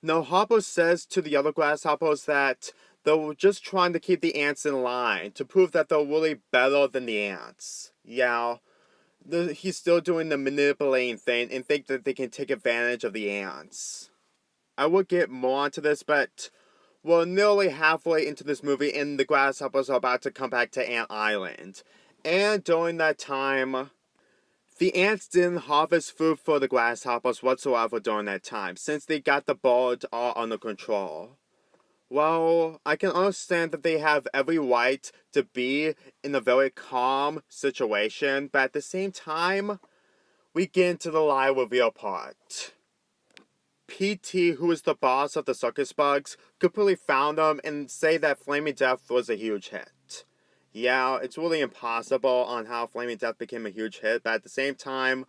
No, Hopper says to the other grasshoppers that they were just trying to keep the ants in line to prove that they're really better than the ants. Yeah, he's still doing the manipulating thing and think that they can take advantage of the ants. I will get more onto this, but we're nearly halfway into this movie and the grasshoppers are about to come back to Ant Island. And during that time, the ants didn't harvest food for the grasshoppers whatsoever during that time, since they got the bird all under control. Well, I can understand that they have every right to be in a very calm situation, but at the same time, we get into the lie reveal part. PT, who is the boss of the circus bugs, completely found them and say that Flaming Death was a huge hit. Yeah, it's really impossible on how Flaming Death became a huge hit, but at the same time,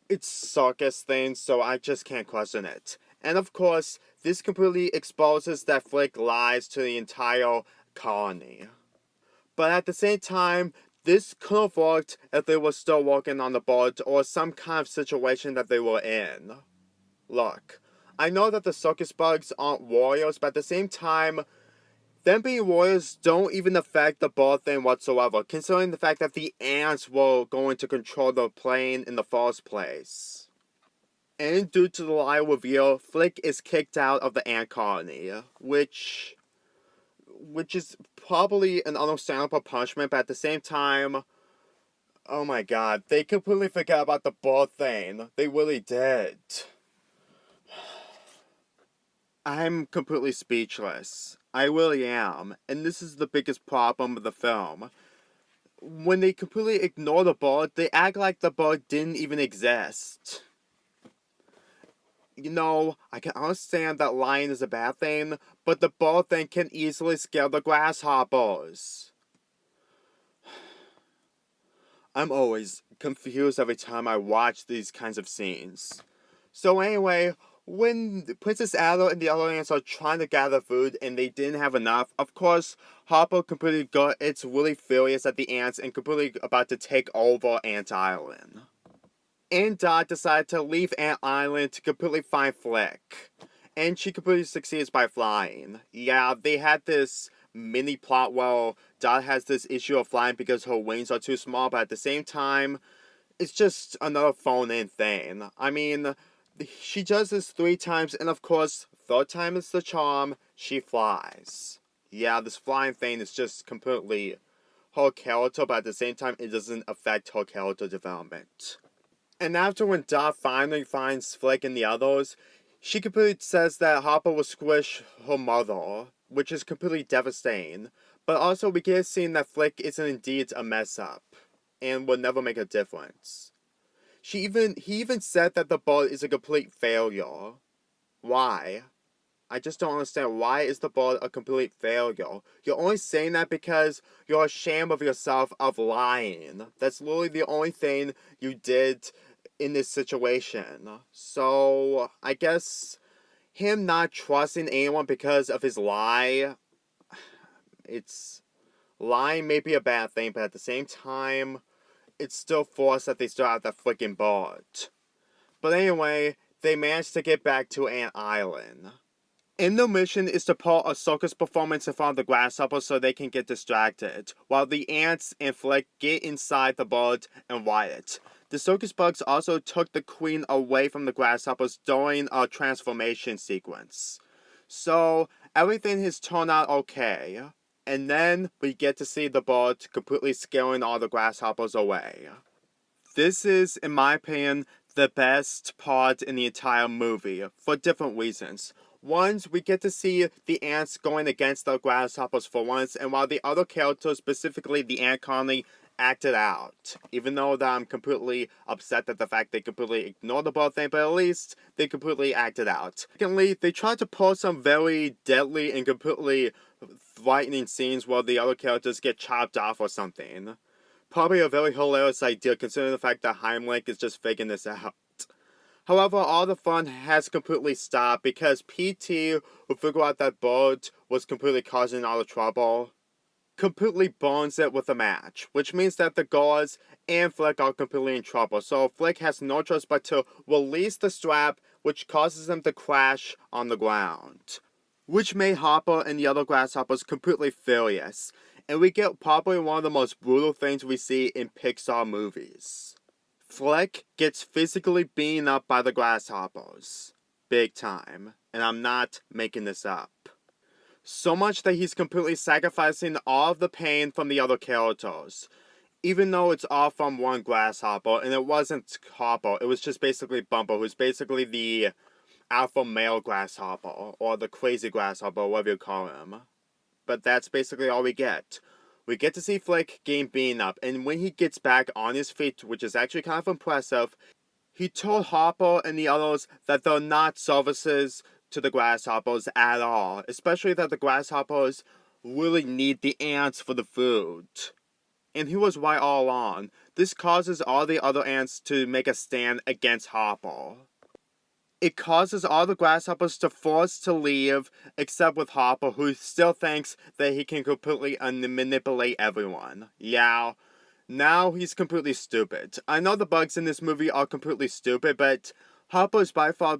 it's circus things, so I just can't question it. And of course, this completely exposes that Flick lies to the entire colony. But at the same time, this could have worked if they were still working on the boat or some kind of situation that they were in. Look, I know that the circus bugs aren't warriors, but at the same time, them being warriors don't even affect the bird thing whatsoever, considering the fact that the ants were going to control the plane in the first place. And due to the lie reveal, Flick is kicked out of the ant colony, which is probably an understandable punishment, but at the same time, oh my god, they completely forgot about the bird thing. They really did. I'm completely speechless. I really am. And this is the biggest problem with the film. When they completely ignore the bird, they act like the bird didn't even exist. You know, I can understand that lying is a bad thing, but the bird thing can easily scare the grasshoppers. I'm always confused every time I watch these kinds of scenes. So anyway, when Princess Adder and the other ants are trying to gather food and they didn't have enough, of course, Hopper completely got it's really furious at the ants and completely about to take over Ant Island. And Dot decided to leave Ant Island to completely find Flick. And she completely succeeds by flying. Yeah, they had this mini plot where Dot has this issue of flying because her wings are too small, but at the same time, it's just another phone-in thing. I mean, she does this 3 times, and of course, third time is the charm, she flies. Yeah, this flying thing is just completely her character, but at the same time, it doesn't affect her character development. And after when Dot finally finds Flick and the others, she completely says that Hopper will squish her mother, which is completely devastating. But also we get a scene that Flick isn't indeed a mess up, and will never make a difference. He even said that the bird is a complete failure. Why? I just don't understand. Why is the bird a complete failure? You're only saying that because you're ashamed of yourself of lying. That's literally the only thing you did in this situation. So, I guess him not trusting anyone because of his lie, it's lying may be a bad thing, but at the same time, it's still forced that they still have that freaking bird. But anyway, they managed to get back to Ant Island. And their mission is to put a circus performance in front of the grasshoppers so they can get distracted, while the ants and Flick get inside the bird and ride it. The circus bugs also took the queen away from the grasshoppers during a transformation sequence. So, everything has turned out okay. And then we get to see the bird completely scaring all the grasshoppers away. This is, in my opinion, the best part in the entire movie, for different reasons. One, we get to see the ants going against the grasshoppers for once, and while the other characters, specifically the ant colony, acted out. Even though that I'm completely upset at the fact they completely ignored the bird thing, but at least they completely acted out. Secondly, they tried to pull some very deadly and completely frightening scenes where the other characters get chopped off or something. Probably a very hilarious idea considering the fact that Heimlich is just faking this out. However, all the fun has completely stopped because PT, who figured out that bird was completely causing all the trouble, completely burns it with a match, which means that the guards and Flick are completely in trouble. So Flick has no choice but to release the strap, which causes them to crash on the ground, which made Hopper and the other grasshoppers completely furious. And we get probably one of the most brutal things we see in Pixar movies. Flick gets physically beaten up by the grasshoppers. Big time. And I'm not making this up. So much that he's completely sacrificing all of the pain from the other characters. Even though it's all from one grasshopper, and it wasn't Hopper, it was just basically Bumper, who's basically the alpha male grasshopper, or the crazy grasshopper, whatever you call him. But that's basically all we get. We get to see Flick getting beaten up, and when he gets back on his feet, which is actually kind of impressive, he told Hopper and the others that they're not services to the grasshoppers at all, especially that the grasshoppers really need the ants for the food. And he was right all along. This causes all the other ants to make a stand against Hopper. It causes all the grasshoppers to force to leave, except with Hopper, who still thinks that he can completely manipulate everyone. Yeah, now he's completely stupid. I know the bugs in this movie are completely stupid, but Hopper is by far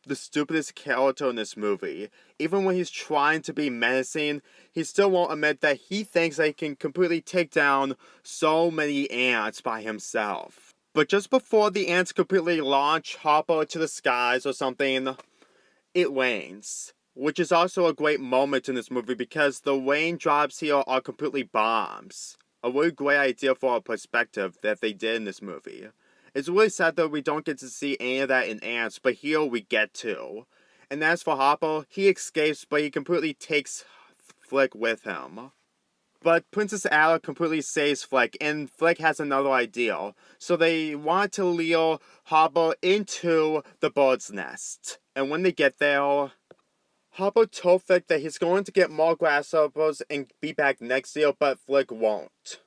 the stupidest character in this movie. Even when he's trying to be menacing, he still won't admit that he thinks that he can completely take down so many ants by himself. But just before the ants completely launch Hopper to the skies or something, it rains. Which is also a great moment in this movie because the raindrops here are completely bombs. A really great idea for a perspective that they did in this movie. It's really sad that we don't get to see any of that in Ants, but here we get to. And as for Hopper, he escapes, but he completely takes Flick with him. But Princess Ala completely saves Flick, and Flick has another idea. So they want to lure Hopper into the bird's nest. And when they get there, Hopper told Flick that he's going to get more grasshoppers and be back next year, but Flick won't.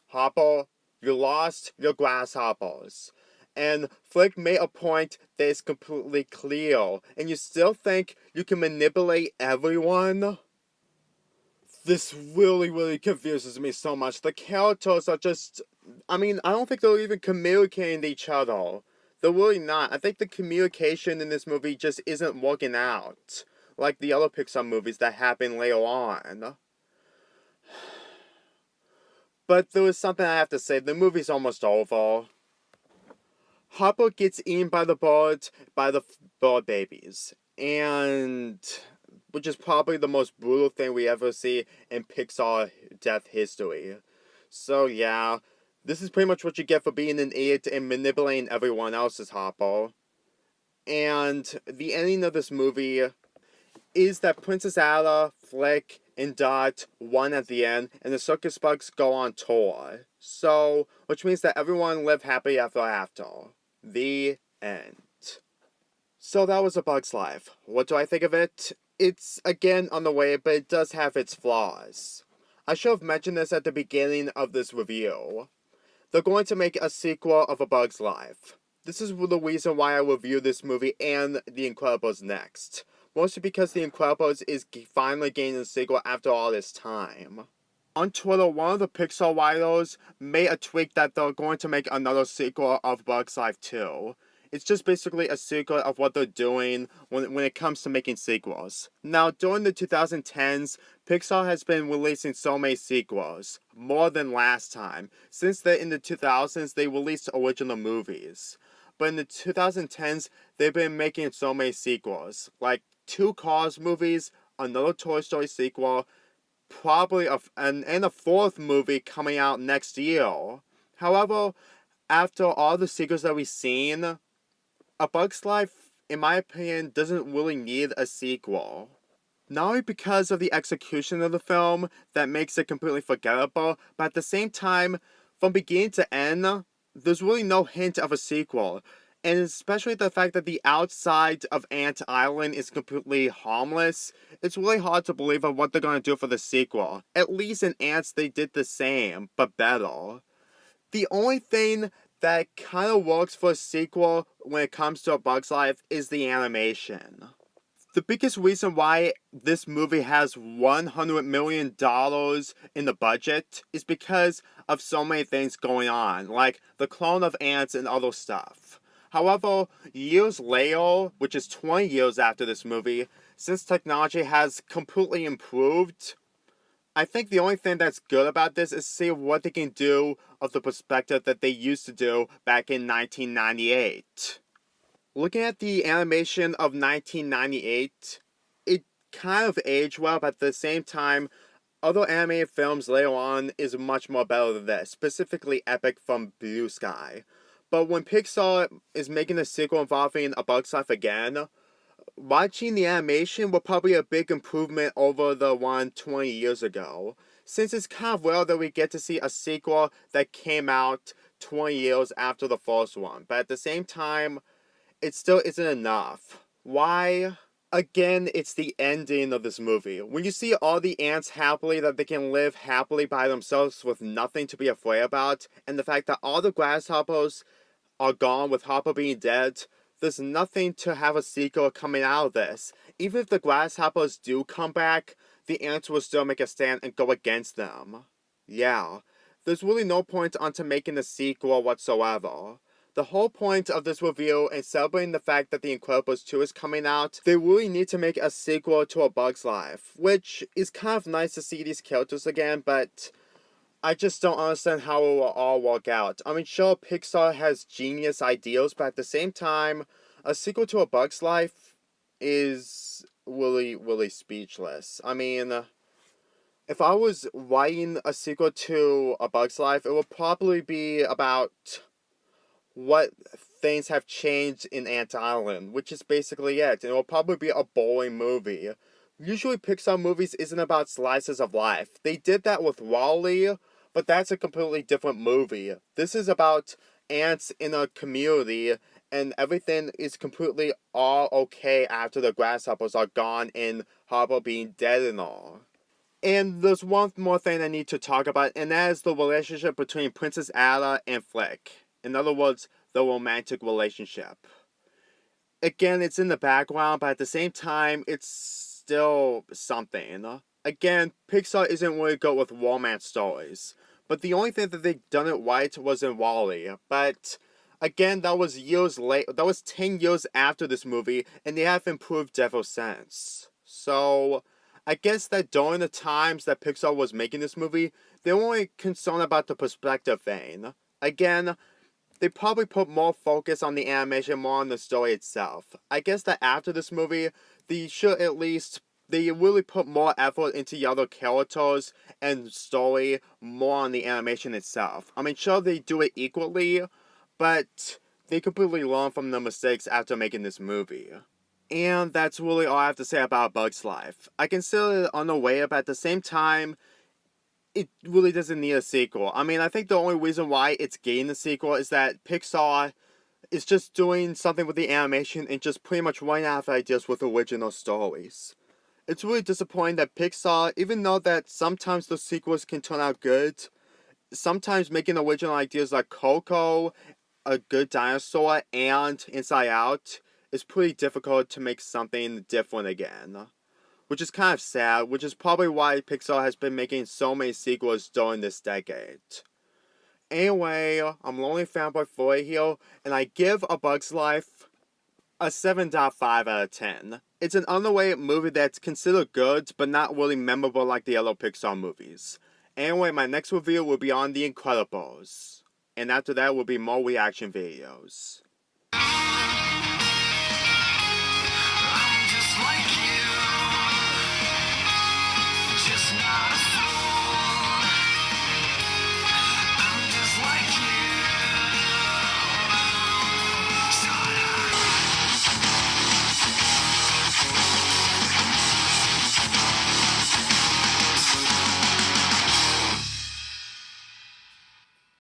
Hopper, you lost your grasshoppers. And Flick made a point that is completely clear. And you still think you can manipulate everyone? This really confuses me so much. The characters are just... I don't think they're even communicating to each other. They're really not. I think the communication in this movie just isn't working out. Like the other Pixar movies that happen later on. But there was something I have to say. The movie's almost over. Hopper gets eaten by the bird babies. And... which is probably the most brutal thing we ever see in Pixar death history. So yeah, this is pretty much what you get for being an idiot and manipulating everyone else's Hopper. And the ending of this movie is that Princess Ala, Flick, and Dot won at the end, and the circus bugs go on tour. So, which means that everyone lived happy ever after. The end. So that was A Bug's Life. What do I think of it? It's, again, on the way, but it does have its flaws. I should have mentioned this at the beginning of this review. They're going to make a sequel of A Bug's Life. This is the reason why I review this movie and The Incredibles next. Mostly because The Incredibles is finally getting a sequel after all this time. On Twitter, one of the Pixar writers made a tweet that they're going to make another sequel of Bug's Life 2. It's just basically a sequel of what they're doing when it comes to making sequels. Now, during the 2010s, Pixar has been releasing so many sequels, more than last time. Since in the 2000s, they released original movies. But in the 2010s, they've been making so many sequels. Like 2 Cars movies, another Toy Story sequel, probably a 4th movie coming out next year. However, after all the sequels that we've seen, A Bug's Life, in my opinion, doesn't really need a sequel. Not only because of the execution of the film that makes it completely forgettable, but at the same time, from beginning to end, there's really no hint of a sequel. And especially the fact that the outside of Ant Island is completely harmless, it's really hard to believe of what they're going to do for the sequel. At least in Ants they did the same, but better. The only thing that kind of works for a sequel when it comes to A Bug's Life is the animation. The biggest reason why this movie has $100 million in the budget is because of so many things going on, like the clone of ants and other stuff. However, years later, which is 20 years after this movie, since technology has completely improved, I think the only thing that's good about this is see what they can do of the perspective that they used to do back in 1998. Looking at the animation of 1998, it kind of aged well, but at the same time, other animated films later on is much more better than this, specifically Epic from Blue Sky. But when Pixar is making a sequel involving A Bug's Life again, watching the animation will probably be a big improvement over the one 20 years ago, since it's kind of rare that we get to see a sequel that came out 20 years after the first one. But at the same time, it still isn't enough. Why? Again, it's the ending of this movie. When you see all the ants happily, that they can live happily by themselves with nothing to be afraid about, and the fact that all the grasshoppers are gone with Hopper being dead, there's nothing to have a sequel coming out of this. Even if the grasshoppers do come back, the ants will still make a stand and go against them. Yeah, there's really no point onto making a sequel whatsoever. The whole point of this review is celebrating the fact that The Incredibles 2 is coming out. They really need to make a sequel to A Bug's Life, which is kind of nice to see these characters again, but I just don't understand how it will all work out. I mean, sure, Pixar has genius ideas, but at the same time, a sequel to A Bug's Life is really, really speechless. I mean, if I was writing a sequel to A Bug's Life, it would probably be about what things have changed in Ant Island, which is basically it. And it will probably be a boring movie. Usually Pixar movies isn't about slices of life. They did that with WALL-E, but that's a completely different movie. This is about ants in a community, and everything is completely all okay after the grasshoppers are gone and Hopper being dead and all. And there's one more thing I need to talk about, and that is the relationship between Princess Ada and Flick. In other words, the romantic relationship. Again, it's in the background, but at the same time, it's still something. Again, Pixar isn't really good with romance stories. But the only thing that they've done it right was in WALL-E. But again, that was years late. That was 10 years after this movie, and they have improved ever since. So I guess that during the times that Pixar was making this movie, they were only concerned about the perspective thing. Again, they probably put more focus on the animation, more on the story itself. I guess that after this movie, they should at least, they really put more effort into the other characters and story, more on the animation itself. I mean, sure, they do it equally, but they completely learn from the mistakes after making this movie. And that's really all I have to say about Bug's Life. I consider it on the way, but at the same time, it really doesn't need a sequel. I mean, I think the only reason why it's getting a sequel is that Pixar is just doing something with the animation and just pretty much running out of ideas with original stories. It's really disappointing that Pixar, even though that sometimes the sequels can turn out good, sometimes making original ideas like Coco, A Good Dinosaur, and Inside Out is pretty difficult to make something different again. Which is kind of sad, which is probably why Pixar has been making so many sequels during this decade. Anyway, I'm Lonely Fanboy 4 here, and I give A Bug's Life a 7.5 out of 10. It's an underrated movie that's considered good, but not really memorable like the other Pixar movies. Anyway, my next review will be on The Incredibles. And after that will be more reaction videos.